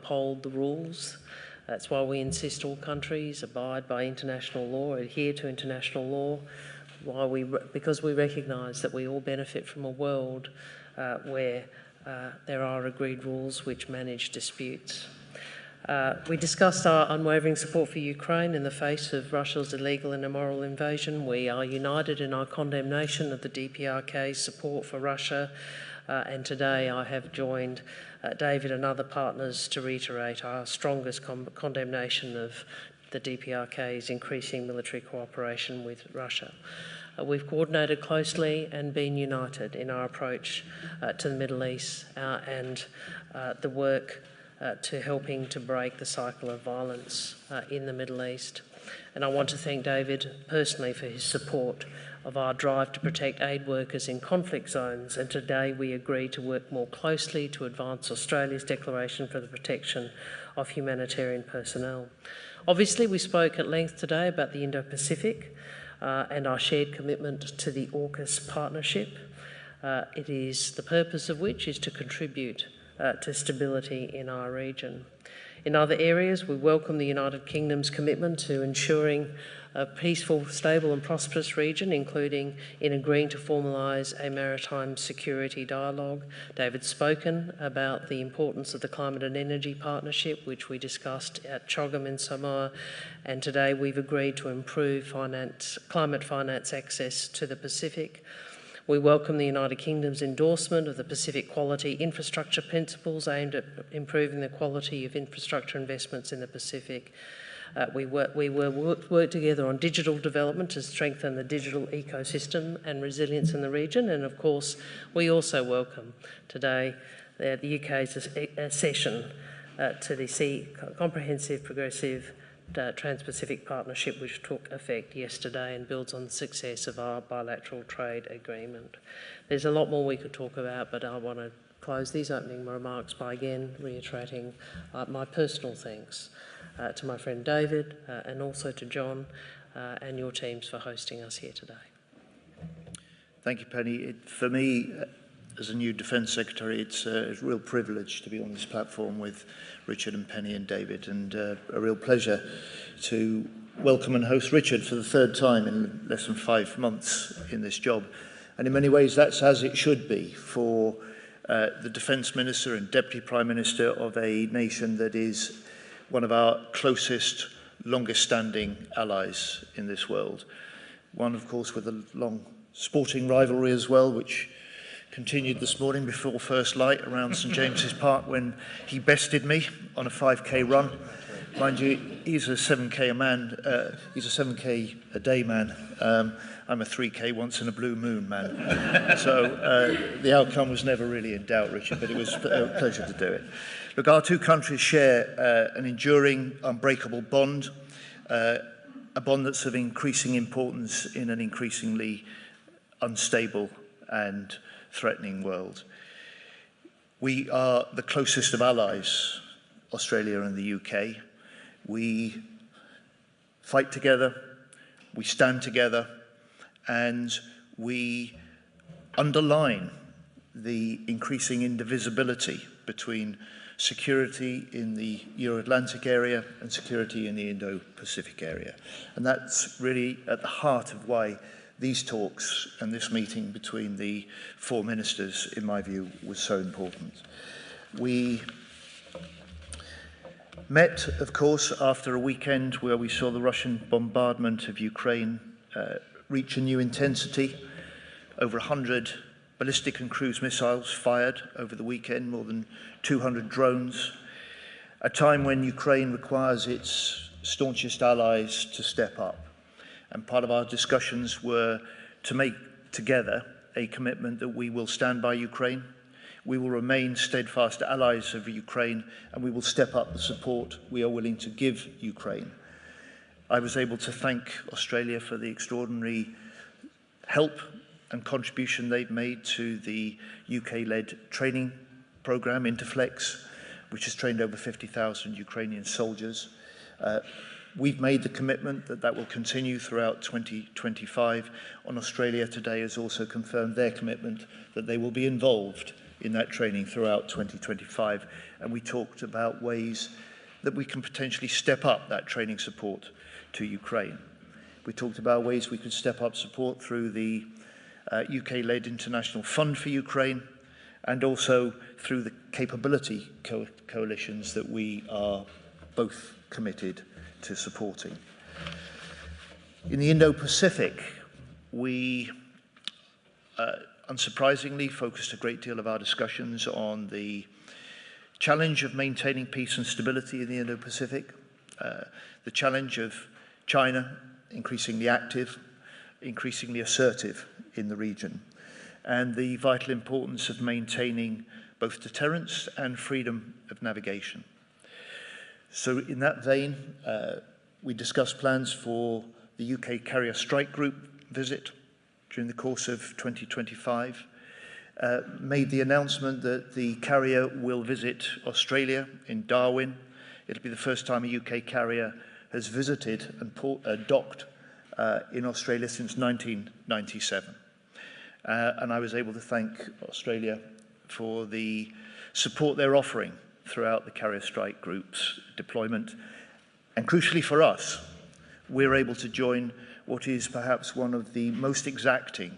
uphold the rules. That's why we insist all countries abide by international law, adhere to international law, because we recognise that we all benefit from a world where there are agreed rules which manage disputes. We discussed our unwavering support for Ukraine in the face of Russia's illegal and immoral invasion. We are united in our condemnation of the DPRK's support for Russia, and today I have joined David and other partners to reiterate our strongest condemnation of the DPRK's increasing military cooperation with Russia. We've coordinated closely and been united in our approach to the Middle East and the work to helping to break the cycle of violence in the Middle East. And I want to thank David personally for his support of our drive to protect aid workers in conflict zones, and today we agree to work more closely to advance Australia's declaration for the protection of humanitarian personnel. Obviously, we spoke at length today about the Indo-Pacific and our shared commitment to the AUKUS partnership. It is the purpose of which is to contribute to stability in our region. In other areas, we welcome the United Kingdom's commitment to ensuring a peaceful, stable and prosperous region, including in agreeing to formalise a maritime security dialogue. David's spoken about the importance of the climate and energy partnership, which we discussed at CHOGM in Samoa, and today we've agreed to improve climate finance access to the Pacific. We welcome the United Kingdom's endorsement of the Pacific Quality Infrastructure Principles aimed at improving the quality of infrastructure investments in the Pacific. We work together on digital development to strengthen the digital ecosystem and resilience in the region. And of course, we also welcome today the UK's accession to the Comprehensive Progressive Trans-Pacific Partnership, which took effect yesterday and builds on the success of our bilateral trade agreement. There's a lot more we could talk about, but I want to close these opening remarks by again reiterating my personal thanks to my friend David and also to John and your teams for hosting us here today. Thank you, Penny. For me, as a new Defence Secretary, it's a real privilege to be on this platform with Richard and Penny and David, and a real pleasure to welcome and host Richard for the third time in less than 5 months in this job. And in many ways, that's as it should be for the Defence Minister and Deputy Prime Minister of a nation that is one of our closest, longest-standing allies in this world. One, of course, with a long sporting rivalry as well, which continued this morning before first light around St James's Park when he bested me on a 5k run. Mind you, he's a 7k a man. He's a 7k a day man. I'm a 3k once in a blue moon man. So the outcome was never really in doubt, Richard, but it was a pleasure to do it. Look, our two countries share an enduring, unbreakable bond, a bond that's of increasing importance in an increasingly unstable and threatening world. We are the closest of allies, Australia and the UK. We fight together, we stand together, and we underline the increasing indivisibility between security in the Euro-Atlantic area and security in the Indo-Pacific area. And that's really at the heart of why these talks and this meeting between the four ministers, in my view, was so important. We met, of course, after a weekend where we saw the Russian bombardment of Ukraine reach a new intensity. Over 100 ballistic and cruise missiles fired over the weekend, more than 200 drones, a time when Ukraine requires its staunchest allies to step up. And part of our discussions were to make together a commitment that we will stand by Ukraine, we will remain steadfast allies of Ukraine, and we will step up the support we are willing to give Ukraine. I was able to thank Australia for the extraordinary help and contribution they've made to the UK-led training programme, Interflex, which has trained over 50,000 Ukrainian soldiers. We've made the commitment that that will continue throughout 2025, and Australia today has also confirmed their commitment that they will be involved in that training throughout 2025, and we talked about ways that we can potentially step up that training support to Ukraine. We talked about ways we could step up support through the UK-led International Fund for Ukraine, and also through the capability coalitions that we are both committed to supporting. In the Indo-Pacific, we unsurprisingly focused a great deal of our discussions on the challenge of maintaining peace and stability in the Indo-Pacific, the challenge of China increasingly active, increasingly assertive in the region, and the vital importance of maintaining both deterrence and freedom of navigation. So in that vein, we discussed plans for the UK Carrier Strike Group visit during the course of 2025, made the announcement that the carrier will visit Australia in Darwin. It'll be the first time a UK carrier has visited and docked in Australia since 1997. And I was able to thank Australia for the support they're offering throughout the Carrier Strike Group's deployment. And crucially for us, we're able to join what is perhaps one of the most exacting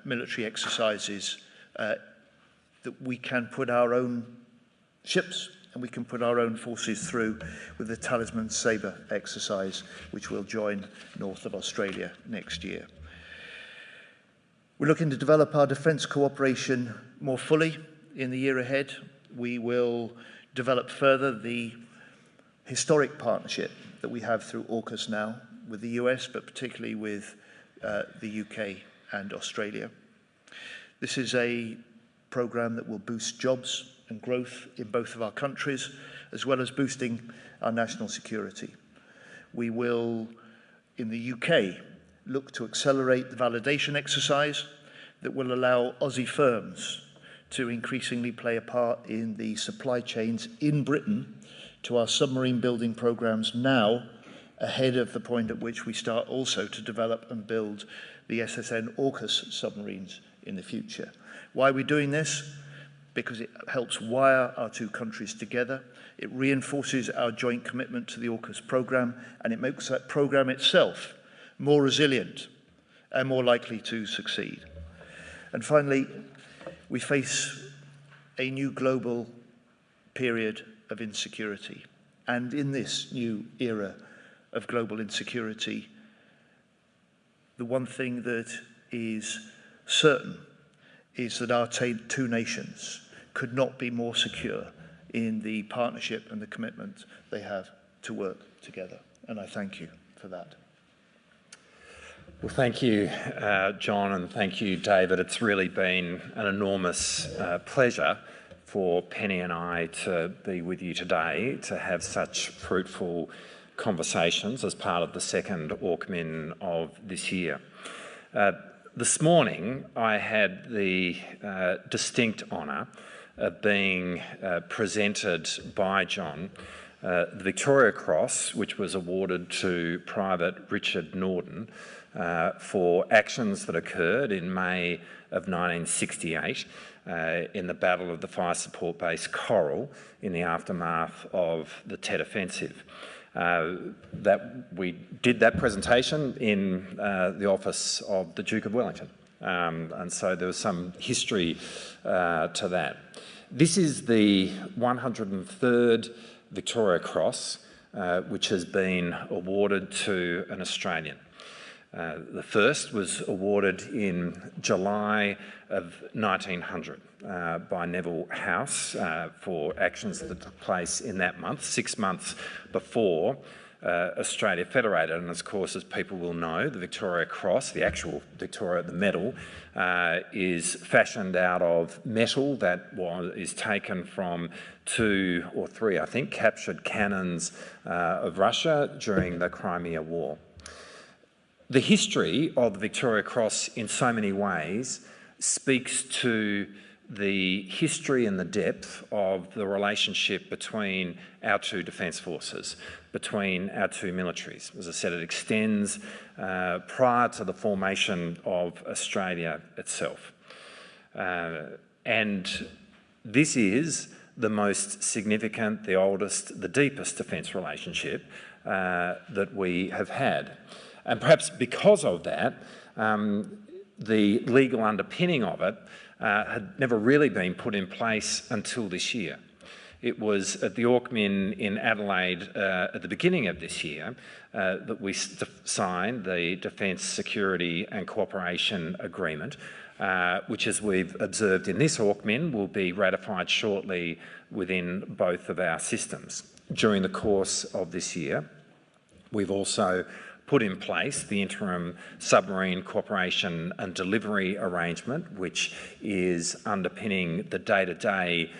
military exercises that we can put our own ships and we can put our own forces through, with the Talisman Sabre exercise, which will join north of Australia next year. We're looking to develop our defence cooperation more fully in the year ahead. We will develop further the historic partnership that we have through AUKUS now with the US, but particularly with the UK and Australia. This is a programme that will boost jobs and growth in both of our countries, as well as boosting our national security. We will, in the UK, look to accelerate the validation exercise that will allow Aussie firms to increasingly play a part in the supply chains in Britain to our submarine building programmes now, ahead of the point at which we start also to develop and build the SSN AUKUS submarines in the future. Why are we doing this? Because it helps wire our two countries together. It reinforces our joint commitment to the AUKUS programme, and it makes that programme itself more resilient and more likely to succeed. And finally, we face a new global period of insecurity. And in this new era of global insecurity, the one thing that is certain is that our two nations could not be more secure in the partnership and the commitment they have to work together. And I thank you for that. Well, thank you, John, and thank you, David. It's really been an enormous pleasure for Penny and I to be with you today, to have such fruitful conversations as part of the second AUKMIN of this year. This morning, I had the distinct honour of being presented by John the Victoria Cross, which was awarded to Private Richard Norden for actions that occurred in May of 1968 in the Battle of the Fire Support Base Coral in the aftermath of the Tet Offensive. That we did that presentation in the office of the Duke of Wellington, and so there was some history to that. This is the 103rd Victoria Cross which has been awarded to an Australian. The first was awarded in July of 1900 by Neville House for actions that took place in that month, 6 months before Australia federated. And of course, as people will know, the Victoria Cross, the actual Victoria, the medal, is fashioned out of metal that is taken from 2 or 3, I think, captured cannons of Russia during the Crimea War. The history of the Victoria Cross in so many ways speaks to the history and the depth of the relationship between our two defence forces, between our two militaries. As I said, it extends prior to the formation of Australia itself. And this is the most significant, the oldest, the deepest defence relationship that we have had. And perhaps because of that, the legal underpinning of it had never really been put in place until this year. It was at the Auckmin in Adelaide at the beginning of this year that we signed the Defence, Security and Cooperation Agreement, which, as we've observed in this Auckmin, will be ratified shortly within both of our systems. During the course of this year, we've also put in place the interim submarine cooperation and delivery arrangement, which is underpinning the day-to-day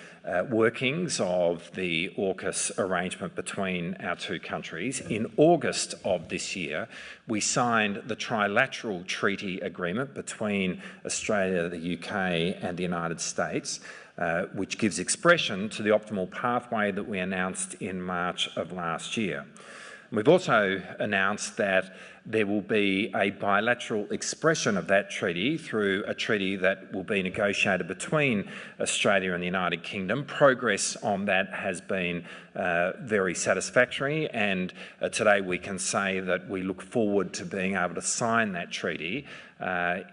workings of the AUKUS arrangement between our two countries. In August of this year, we signed the trilateral treaty agreement between Australia, the UK and the United States, which gives expression to the optimal pathway that we announced in March of last year. We've also announced that there will be a bilateral expression of that treaty through a treaty that will be negotiated between Australia and the United Kingdom. Progress on that has been very satisfactory, and today we can say that we look forward to being able to sign that treaty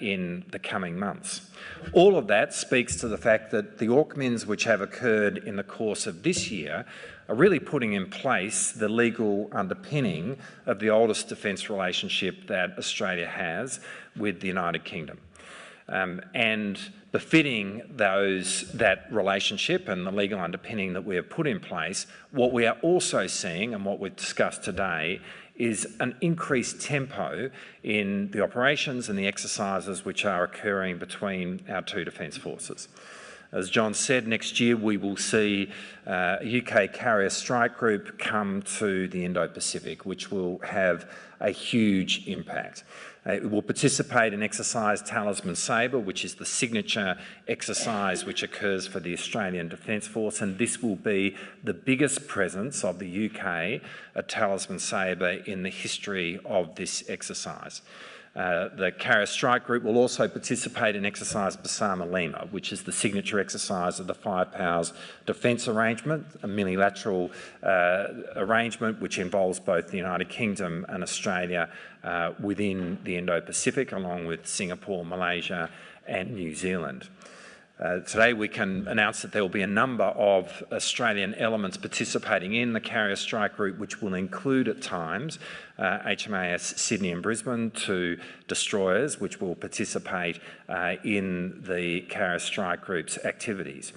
in the coming months. All of that speaks to the fact that the Auckmins which have occurred in the course of this year are really putting in place the legal underpinning of the oldest defence relationship that Australia has with the United Kingdom. And befitting that relationship and the legal underpinning that we have put in place, what we are also seeing and what we've discussed today is an increased tempo in the operations and the exercises which are occurring between our two defence forces. As John said, next year we will see a UK carrier strike group come to the Indo-Pacific, which will have a huge impact. It will participate in exercise Talisman Sabre, which is the signature exercise which occurs for the Australian Defence Force, and this will be the biggest presence of the UK at Talisman Sabre in the history of this exercise. The Carrier Strike Group will also participate in exercise Basama Lima, which is the signature exercise of the Five Powers Defence Arrangement, a multilateral arrangement which involves both the United Kingdom and Australia within the Indo-Pacific, along with Singapore, Malaysia and New Zealand. Today we can announce that there will be a number of Australian elements participating in the Carrier Strike Group, which will include at times HMAS Sydney and Brisbane, two destroyers which will participate in the Carrier Strike Group's activities.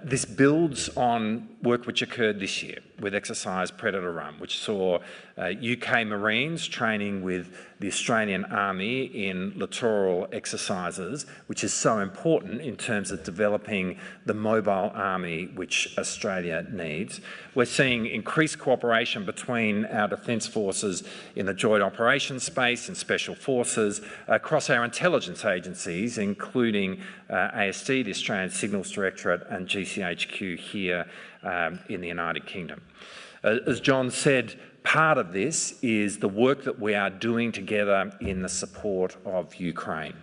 This builds on work which occurred this year with exercise Predator Run, which saw UK Marines training with the Australian Army in littoral exercises, which is so important in terms of developing the mobile army which Australia needs. We're seeing increased cooperation between our defence forces in the joint operations space and special forces across our intelligence agencies, including ASD, the Australian Signals Directorate, and GCHQ here in the United Kingdom. As John said, part of this is the work that we are doing together in the support of Ukraine.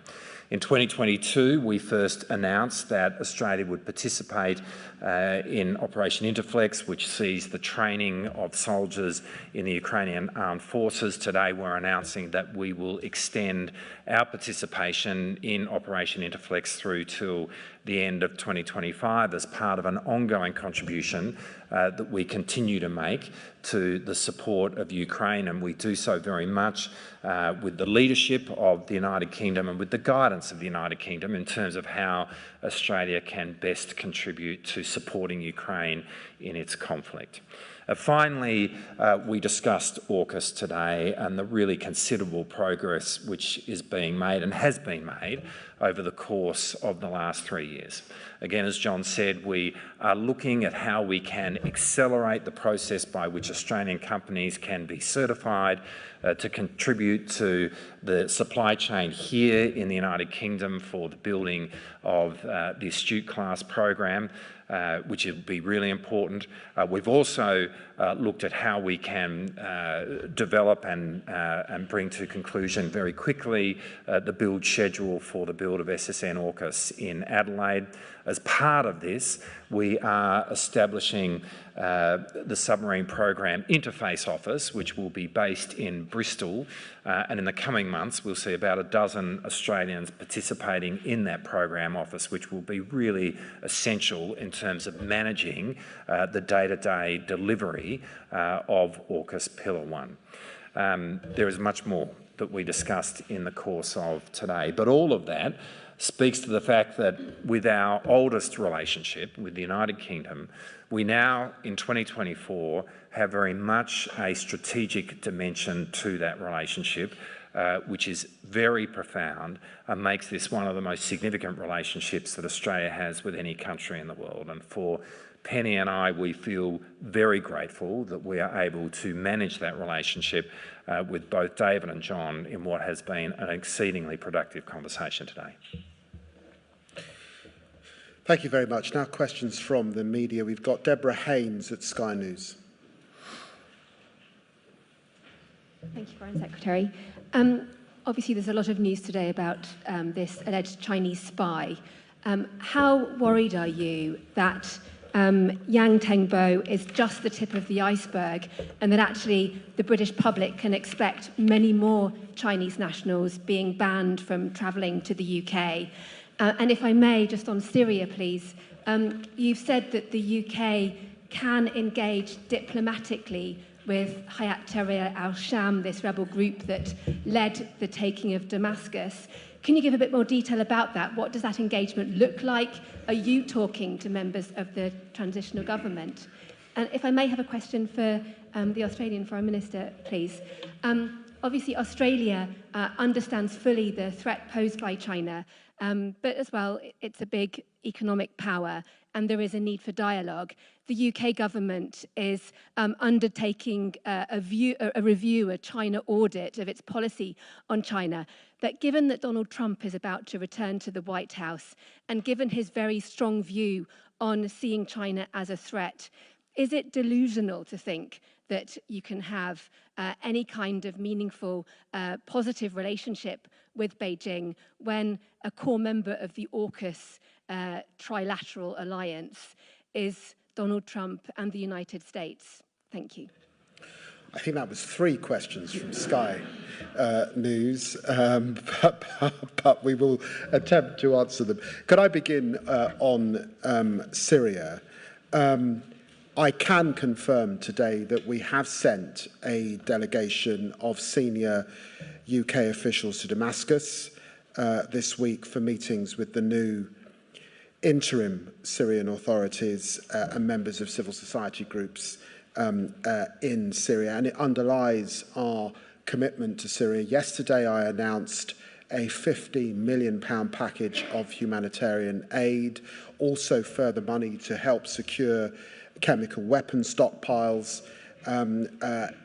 In 2022, we first announced that Australia would participate in Operation Interflex, which sees the training of soldiers in the Ukrainian armed forces. Today, we're announcing that we will extend our participation in Operation Interflex through till the end of 2025 as part of an ongoing contribution that we continue to make to the support of Ukraine, and we do so very much with the leadership of the United Kingdom and with the guidance of the United Kingdom in terms of how Australia can best contribute to supporting Ukraine in its conflict. Finally, we discussed AUKUS today and the really considerable progress which is being made and has been made over the course of the last 3 years. Again, as John said, we are looking at how we can accelerate the process by which Australian companies can be certified to contribute to the supply chain here in the United Kingdom for the building of the Astute class program. which will be really important. We've also looked at how we can develop and bring to conclusion very quickly the build schedule for the build of SSN AUKUS in Adelaide. As part of this, we are establishing the Submarine Program Interface Office, which will be based in Bristol, and in the coming months we'll see about a dozen Australians participating in that program office, which will be really essential in terms of managing the day-to-day delivery of AUKUS Pillar 1. There is much more that we discussed in the course of today, but all of that speaks to the fact that with our oldest relationship with the United Kingdom, we now, in 2024, have very much a strategic dimension to that relationship, which is very profound and makes this one of the most significant relationships that Australia has with any country in the world. And for Penny and I, we feel very grateful that we are able to manage that relationship with both David and John in what has been an exceedingly productive conversation today. Thank you very much. Now questions from the media. We've got Deborah Haynes at Sky News. Thank you, Foreign Secretary. Obviously, there's a lot of news today about this alleged Chinese spy. How worried are you that Yang Tengbo is just the tip of the iceberg and that actually the British public can expect many more Chinese nationals being banned from travelling to the UK? And if I may, just on Syria, please, you've said that the UK can engage diplomatically with Hayat Tahrir al-Sham, this rebel group that led the taking of Damascus. Can you give a bit more detail about that? What does that engagement look like? Are you talking to members of the transitional government? And if I may have a question for the Australian Foreign Minister, please. Obviously, Australia understands fully the threat posed by China, but as well, it's a big economic power and there is a need for dialogue. The UK government is undertaking a review, a China audit of its policy on China. But given that Donald Trump is about to return to the White House and given his very strong view on seeing China as a threat, is it delusional to think that you can have any kind of meaningful, positive relationship with Beijing when a core member of the AUKUS trilateral alliance is Donald Trump and the United States? Thank you. I think that was 3 questions from Sky News, but we will attempt to answer them. Could I begin on Syria? I can confirm today that we have sent a delegation of senior UK officials to Damascus this week for meetings with the new interim Syrian authorities and members of civil society groups in Syria, and it underlies our commitment to Syria. Yesterday I announced a £50 million package of humanitarian aid, also further money to help secure chemical weapon stockpiles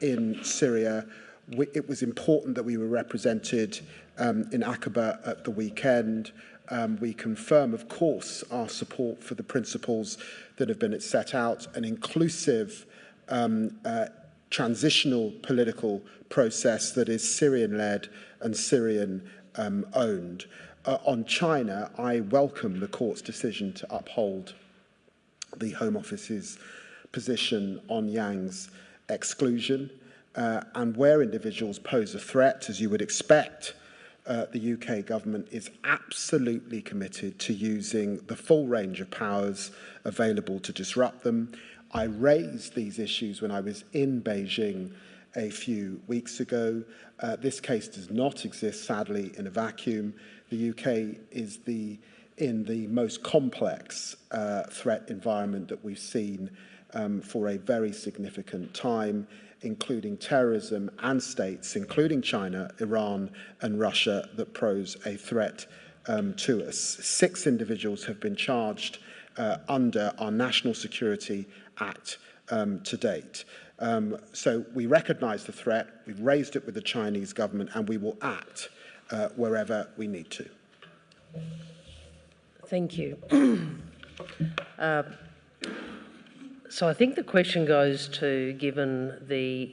in Syria. It was important that we were represented in Aqaba at the weekend. We confirm, of course, our support for the principles that have been set out, an inclusive transitional political process that is Syrian-led and Syrian-owned. On China, I welcome the court's decision to uphold the Home Office's position on Yang's exclusion, and where individuals pose a threat, as you would expect, the UK government is absolutely committed to using the full range of powers available to disrupt them. I raised these issues when I was in Beijing a few weeks ago. This case does not exist, sadly, in a vacuum. The UK is in the most complex threat environment that we've seen for a very significant time, including terrorism and states, including China, Iran and Russia, that pose a threat to us. 6 individuals have been charged under our National Security Act to date. So we recognise the threat, we've raised it with the Chinese government, and we will act wherever we need to. Thank you. So I think the question goes to, given the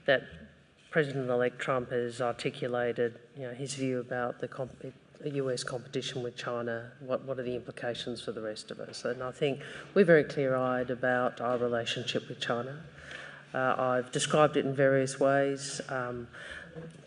that President-elect Trump has articulated his view about the US competition with China, what are the implications for the rest of us? And I think we're very clear-eyed about our relationship with China. I've described it in various ways: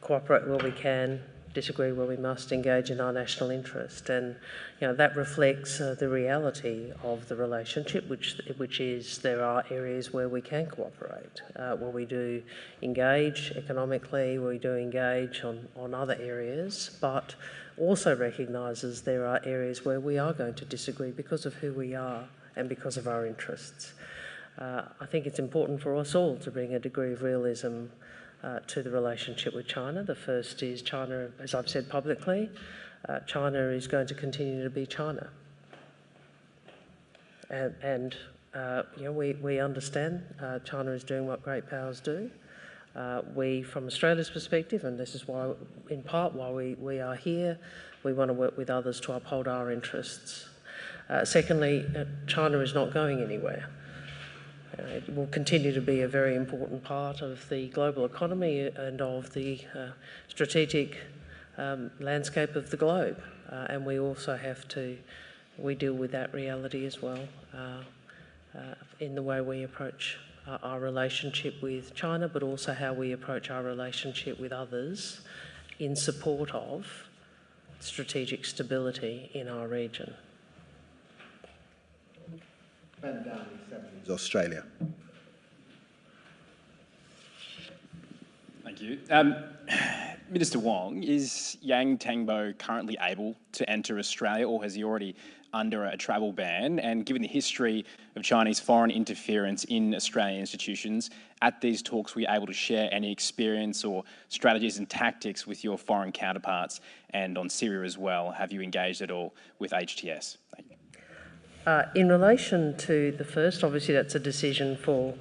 cooperate where we can, disagree where we must, engage in our national interest, and that reflects the reality of the relationship, which is there are areas where we can cooperate, where we do engage economically, where we do engage on other areas, but also recognises there are areas where we are going to disagree because of who we are and because of our interests. I think it's important for us all to bring a degree of realism to the relationship with China. The first is China, as I've said publicly, China is going to continue to be China. And we understand China is doing what great powers do. We, from Australia's perspective, and this is why, in part, why we are here, we want to work with others to uphold our interests. Secondly, China is not going anywhere. It will continue to be a very important part of the global economy and of the strategic landscape of the globe. And we also we deal with that reality as well in the way we approach our relationship with China, but also how we approach our relationship with others in support of strategic stability in our region. Ben Downey, 70s Australia. Thank you. Minister Wong, is Yang Tangbo currently able to enter Australia, or has he already under a travel ban? And given the history of Chinese foreign interference in Australian institutions, at these talks were you able to share any experience or strategies and tactics with your foreign counterparts? And on Syria as well, have you engaged at all with HTS? Thank you. In relation to the first, obviously that's a decision for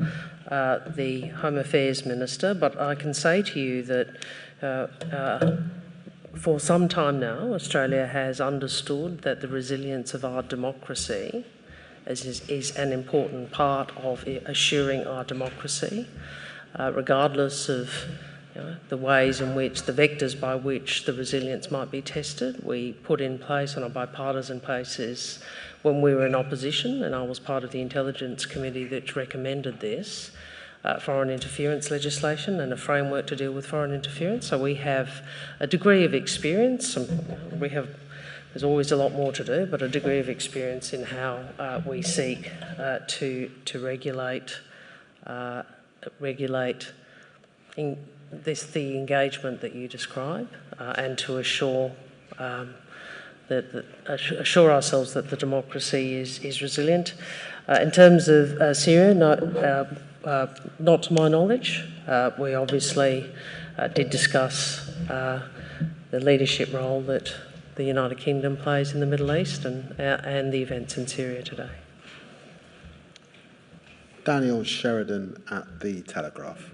the Home Affairs Minister, but I can say to you that for some time now, Australia has understood that the resilience of our democracy is an important part of assuring our democracy, regardless of the ways in which, the vectors by which the resilience might be tested. We put in place on a bipartisan basis when we were in opposition, and I was part of the Intelligence Committee that recommended this, foreign interference legislation and a framework to deal with foreign interference. So we have a degree of experience. There's always a lot more to do, but a degree of experience in how we seek to regulate the engagement that you describe, and to assure assure ourselves that the democracy is resilient. In terms of Syria, not to my knowledge. We obviously did discuss the leadership role that the United Kingdom plays in the Middle East and the events in Syria today. Daniel Sheridan at The Telegraph.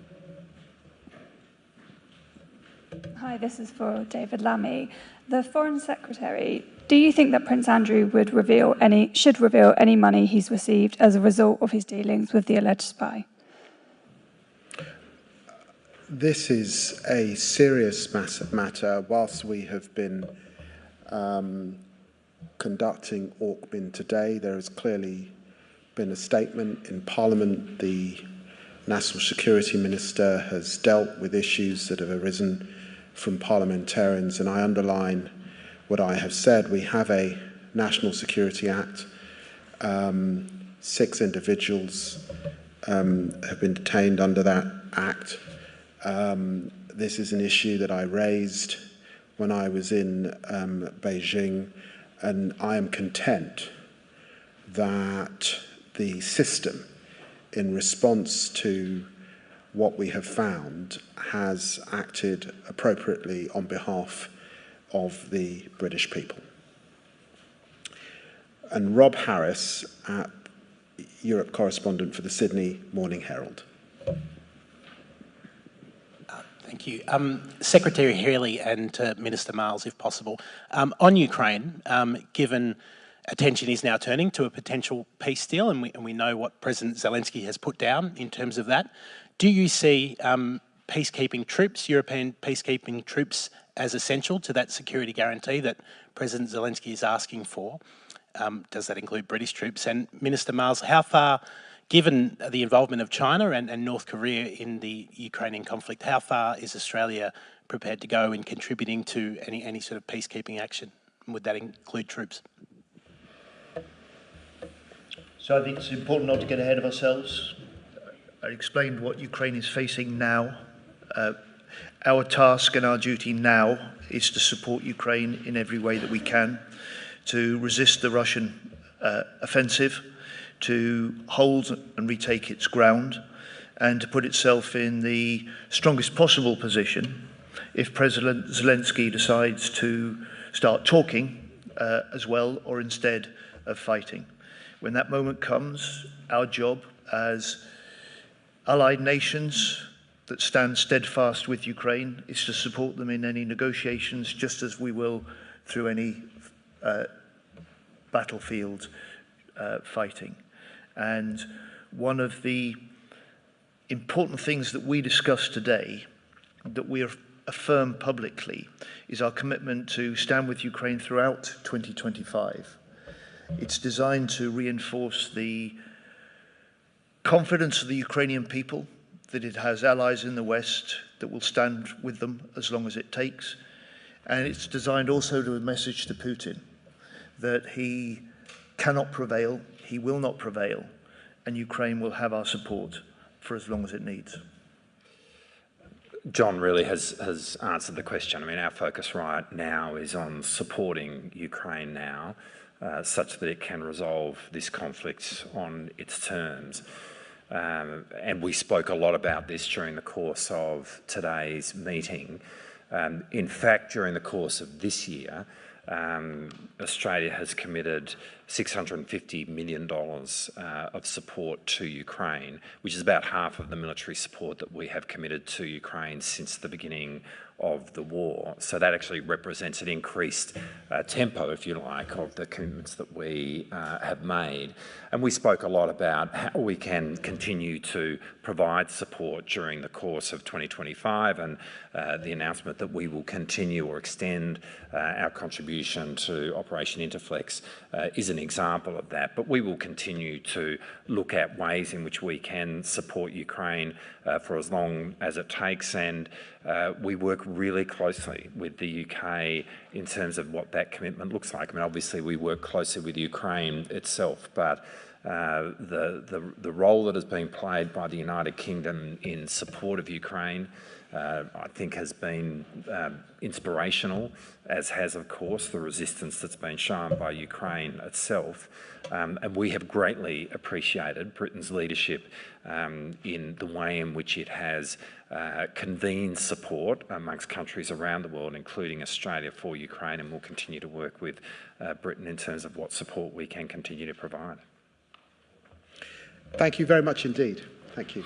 Hi, this is for David Lammy. The Foreign Secretary, do you think that Prince Andrew should reveal any money he's received as a result of his dealings with the alleged spy? This is a serious matter. Whilst we have been conducting Auckland today, there has clearly been a statement in Parliament. The National Security Minister has dealt with issues that have arisen from parliamentarians, and I underline what I have said. We have a National Security Act. 6 individuals have been detained under that Act. This is an issue that I raised when I was in Beijing, and I am content that the system, in response to what we have found, has acted appropriately on behalf of the British people. And Rob Harris, Europe correspondent for the Sydney Morning Herald. Thank you. Secretary Healey and Minister Marles, if possible. On Ukraine, given attention is now turning to a potential peace deal, and we know what President Zelensky has put down in terms of that. Do you see peacekeeping troops, European peacekeeping troops, as essential to that security guarantee that President Zelensky is asking for? Does that include British troops? And Minister Marles, how far, given the involvement of China and North Korea in the Ukrainian conflict, how far is Australia prepared to go in contributing to any sort of peacekeeping action? Would that include troops? So I think it's important not to get ahead of ourselves. I explained what Ukraine is facing now. Our task and our duty now is to support Ukraine in every way that we can, to resist the Russian offensive, to hold and retake its ground, and to put itself in the strongest possible position if President Zelensky decides to start talking as well, or instead of fighting. When that moment comes, our job as allied nations that stand steadfast with Ukraine is to support them in any negotiations, just as we will through any battlefield fighting. And one of the important things that we discussed today, that we affirm publicly, is our commitment to stand with Ukraine throughout 2025. It's designed to reinforce the confidence of the Ukrainian people that it has allies in the West that will stand with them as long as it takes. And it's designed also to a message to Putin that he cannot prevail, he will not prevail, and Ukraine will have our support for as long as it needs. John really has answered the question. I mean, our focus right now is on supporting Ukraine now, such that it can resolve this conflict on its terms. And we spoke a lot about this during the course of today's meeting. In fact, during the course of this year, Australia has committed $650 million of support to Ukraine, which is about half of the military support that we have committed to Ukraine since the beginning of the war. So that actually represents an increased tempo, if you like, of the commitments that we have made. And we spoke a lot about how we can continue to provide support during the course of 2025, and the announcement that we will continue or extend our contribution to Operation Interflex is an example of that. But we will continue to look at ways in which we can support Ukraine for as long as it takes, and we work really closely with the UK in terms of what that commitment looks like. I mean, obviously we work closely with Ukraine itself, but the role that is being played by the United Kingdom in support of Ukraine, I think has been inspirational, as has, of course, the resistance that's been shown by Ukraine itself. And we have greatly appreciated Britain's leadership in the way in which it has convened support amongst countries around the world, including Australia, for Ukraine, and we'll continue to work with Britain in terms of what support we can continue to provide. Thank you very much indeed. Thank you.